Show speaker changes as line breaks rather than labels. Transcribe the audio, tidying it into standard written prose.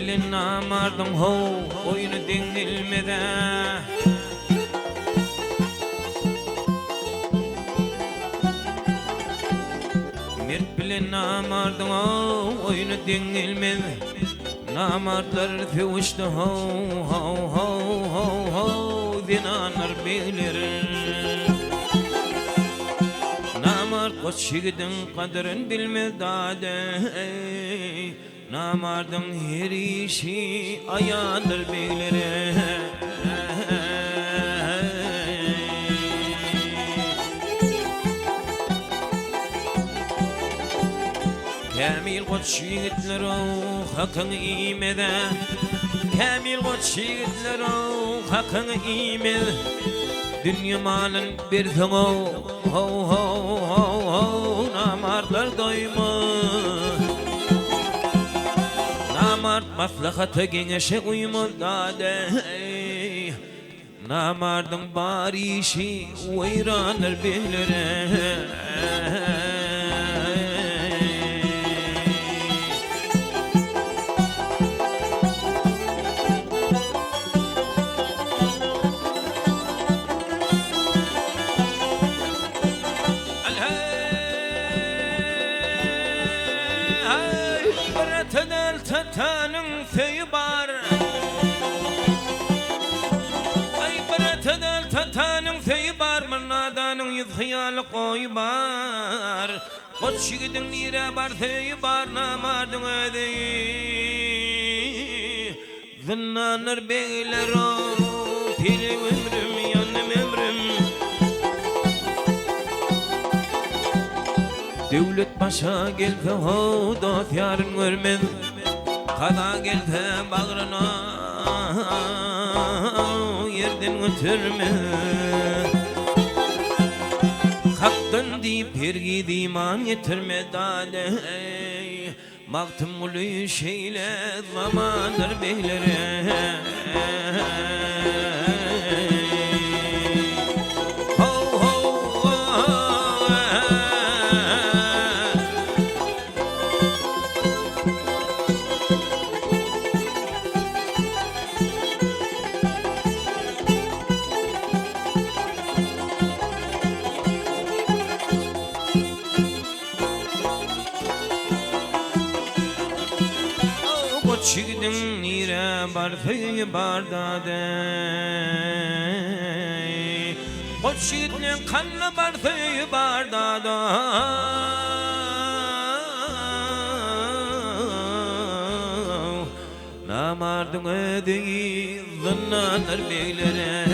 bilen namardım ho oyunu dengilmede. Mert bilen namardım ho oyunu dengilmede. Namartlar fevişte ho ho ho ho ho dinanar bilir. Namart koç yigidin kadrin bilmez dade. Namardın her işi ayanır bilir. Kamil koç yigitler o hakkını imede. Kamil koç yigitler o hakkını imede. Dünya malın bir tığ ho ho ho ho namarlar doymaz. Namart maslahata genişe uymaz dade. Namardın bar işi veyranır bilir. Tatanın feyi bar. Ay bıratıdal tatanın feyi bar. Mırnadanın yüz hiyalı koyu bar. Koç yigidin nire bar feyi bar. Namardın ödeyi zınnanır beyler o. Pili ömrüm yanım ömrüm. Devlet başa geldi ho dost yarın görmez. Kada geldi bağrına yerden götürme. Haktan deyip her gidi iman getirme dade. Baktım ulu şeyle zamandır beylere. Çigdin nire bar feyi bar dade. Koç yigidin kanlı bar feyi bar dade. Namardın ödeyi zınnanır beylere.